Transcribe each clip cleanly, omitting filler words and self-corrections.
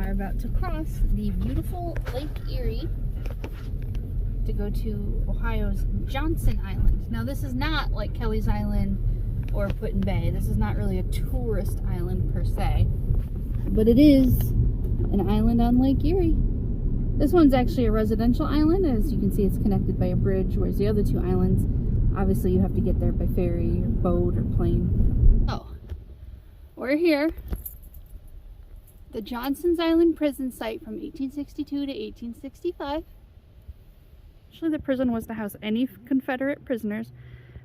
are about to cross the beautiful Lake Erie to go to Ohio's Johnson Island. Now this is not like Kelly's Island or Put-in Bay. This is not really a tourist island per se, but it is an island on Lake Erie. This one's actually a residential island. As you can see, it's connected by a bridge, whereas the other two islands, obviously you have to get there by ferry or boat or plane. Oh, we're here. The Johnson's Island prison site from 1862 to 1865. Actually, the prison was to house any Confederate prisoners,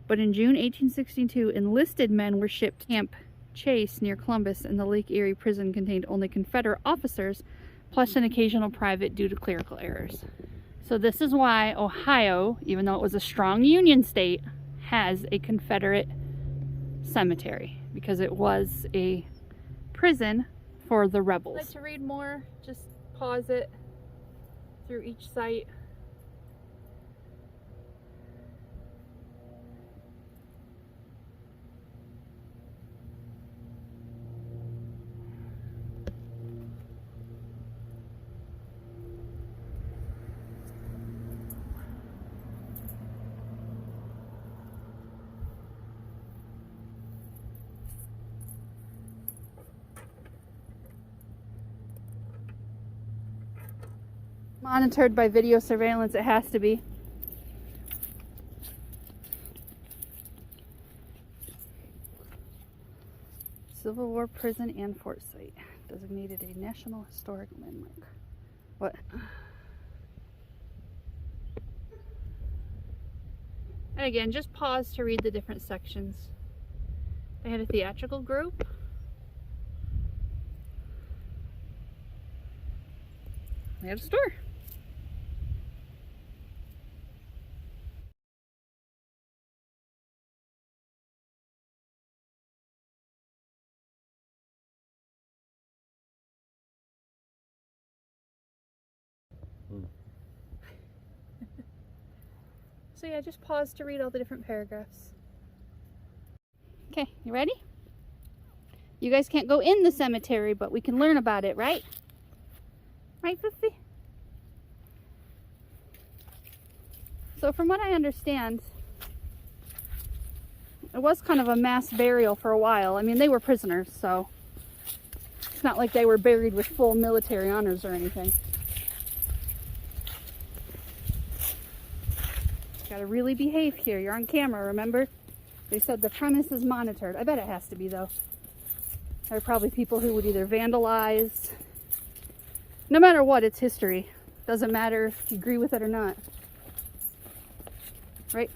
but in June 1862, enlisted men were shipped to Camp Chase near Columbus, and the Lake Erie prison contained only Confederate officers, plus an occasional private due to clerical errors. So this is why Ohio, even though it was a strong Union state, has a Confederate cemetery, because it was a prison for the rebels. If you'd like to read more, just pause it through each site. Monitored by video surveillance, it has to be. Civil War prison and fort site. Designated a National Historic Landmark. What? And again, just pause to read the different sections. They had a theatrical group. They had a store. So yeah, just pause to read all the different paragraphs. Okay, you ready? You guys can't go in the cemetery, but we can learn about it, right? Right, Fifi? So from what I understand, it was kind of a mass burial for a while. I mean, they were prisoners, so it's not like they were buried with full military honors or anything. Gotta really behave here. You're on camera, remember? They said the premise is monitored. I bet it has to be, though. There are probably people who would either vandalize. No matter what, it's history. Doesn't matter if you agree with it or not. Right?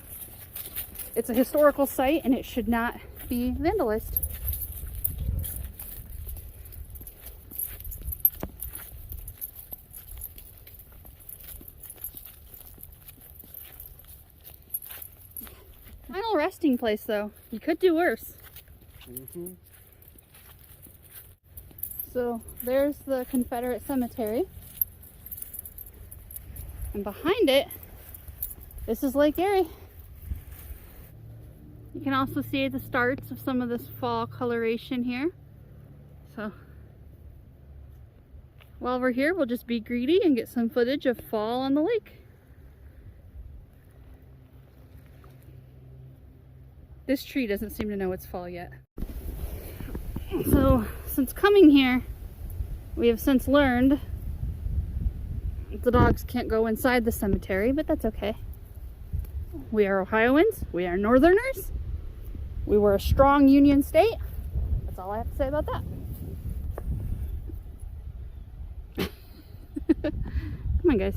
It's a historical site and it should not be vandalized. Final resting place, though. You could do worse. Mm-hmm. So there's the Confederate Cemetery. And behind it, this is Lake Erie. You can also see the starts of some of this fall coloration here. So while we're here, we'll just be greedy and get some footage of fall on the lake. This tree doesn't seem to know it's fall yet. So, since coming here, we have since learned the dogs can't go inside the cemetery, but that's okay. We are Ohioans. We are Northerners. We were a strong Union state. That's all I have to say about that. Come on, guys.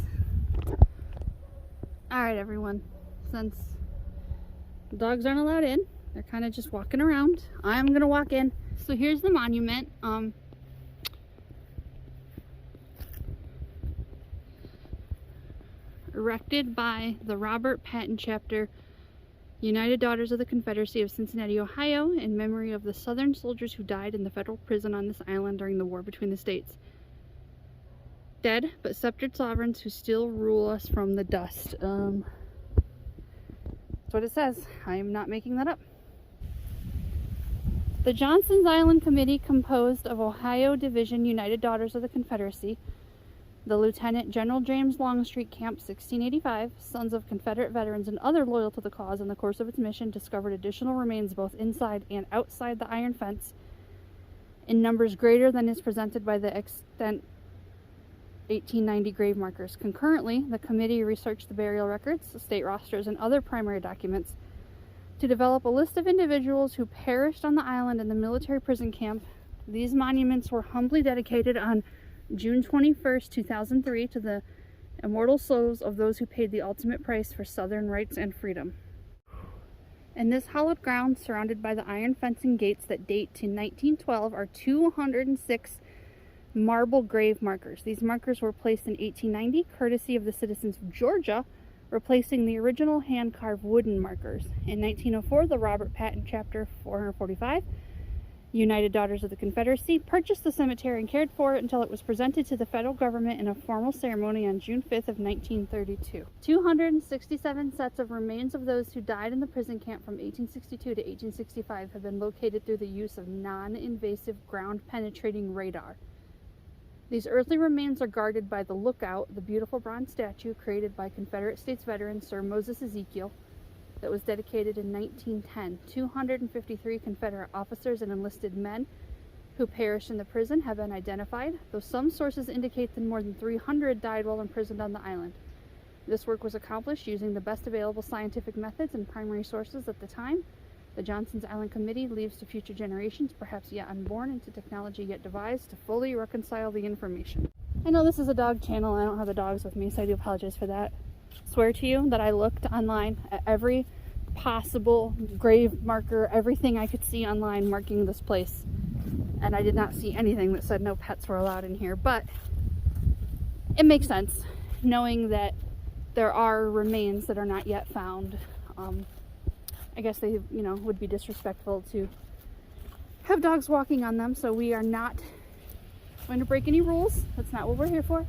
Alright, everyone. Since the dogs aren't allowed in, they're kind of just walking around, I'm going to walk in. So here's the monument. Erected by the Robert Patton Chapter, United Daughters of the Confederacy of Cincinnati, Ohio, in memory of the Southern soldiers who died in the federal prison on this island during the war between the states. Dead, but sceptered sovereigns who still rule us from the dust. That's what it says. I am not making that up. The Johnson's Island Committee, composed of Ohio Division United Daughters of the Confederacy, the Lieutenant General James Longstreet Camp 1685, Sons of Confederate Veterans, and other loyal to the cause in the course of its mission, discovered additional remains both inside and outside the iron fence in numbers greater than is presented by the extant 1890 grave markers. Concurrently, the committee researched the burial records, the state rosters, and other primary documents to develop a list of individuals who perished on the island in the military prison camp. These monuments were humbly dedicated on June 21st, 2003 to the immortal souls of those who paid the ultimate price for Southern rights and freedom. In this hallowed ground, surrounded by the iron fencing gates that date to 1912, are 206 marble grave markers. These markers were placed in 1890, courtesy of the citizens of Georgia, replacing the original hand-carved wooden markers. In 1904, the Robert Patton Chapter 445, United Daughters of the Confederacy, purchased the cemetery and cared for it until it was presented to the federal government in a formal ceremony on June 5th of 1932. 267 sets of remains of those who died in the prison camp from 1862 to 1865 have been located through the use of non-invasive ground-penetrating radar. These earthly remains are guarded by the Lookout, the beautiful bronze statue created by Confederate States veteran Sir Moses Ezekiel that was dedicated in 1910. 253 Confederate officers and enlisted men who perished in the prison have been identified, though some sources indicate that more than 300 died while imprisoned on the island. This work was accomplished using the best available scientific methods and primary sources at the time. The Johnson's Island Committee leaves to future generations, perhaps yet unborn, and to technology yet devised, to fully reconcile the information. I know this is a dog channel, I don't have the dogs with me, so I do apologize for that. I swear to you that I looked online at every possible grave marker, everything I could see online marking this place, and I did not see anything that said no pets were allowed in here. But it makes sense, knowing that there are remains that are not yet found. I guess they, would be disrespectful to have dogs walking on them, so we are not going to break any rules. That's not what we're here for.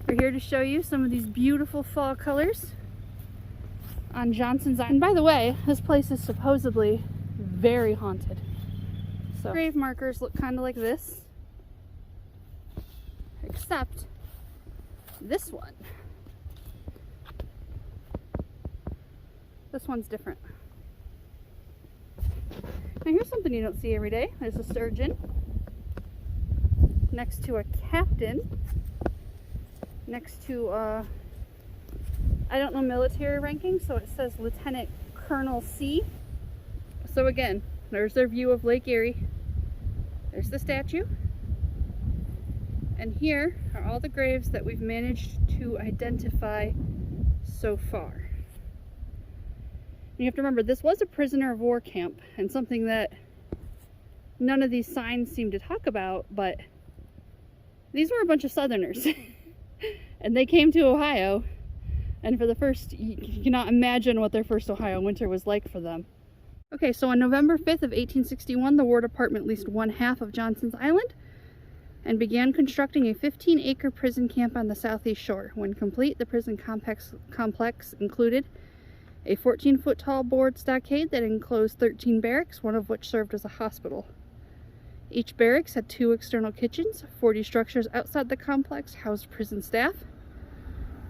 We're here to show you some of these beautiful fall colors on Johnson's Island. And by the way, this place is supposedly very haunted. So grave markers look kind of like this, except this one. This one's different. Now here's something you don't see every day. There's a surgeon next to a captain, next to I don't know military ranking, so it says Lieutenant Colonel C. So again, there's their view of Lake Erie. There's the statue. And here are all the graves that we've managed to identify so far. You have to remember, this was a prisoner of war camp, and something that none of these signs seem to talk about, but these were a bunch of Southerners. And they came to Ohio, and for the first, you cannot imagine what their first Ohio winter was like for them. Okay, so on November 5th of 1861, the War Department leased one half of Johnson's Island and began constructing a 15-acre prison camp on the southeast shore. When complete, the prison complex included a 14-foot tall board stockade that enclosed 13 barracks, one of which served as a hospital. Each barracks had 2 external kitchens. 40 structures outside the complex housed prison staff.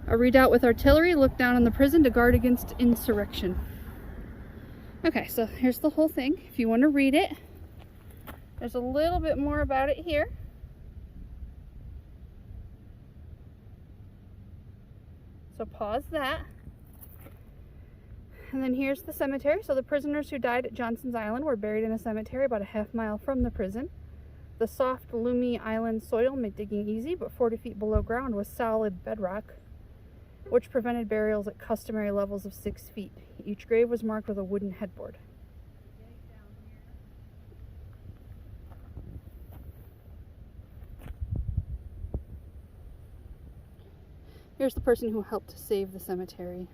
A redoubt with artillery looked down on the prison to guard against insurrection. Okay, so here's the whole thing. If you want to read it, there's a little bit more about it here. So pause that. And then here's the cemetery. So the prisoners who died at Johnson's Island were buried in a cemetery about a half-mile from the prison. The soft, loomy island soil made digging easy, but 40 feet below ground was solid bedrock, which prevented burials at customary levels of 6 feet. Each grave was marked with a wooden headboard. Here's the person who helped to save the cemetery.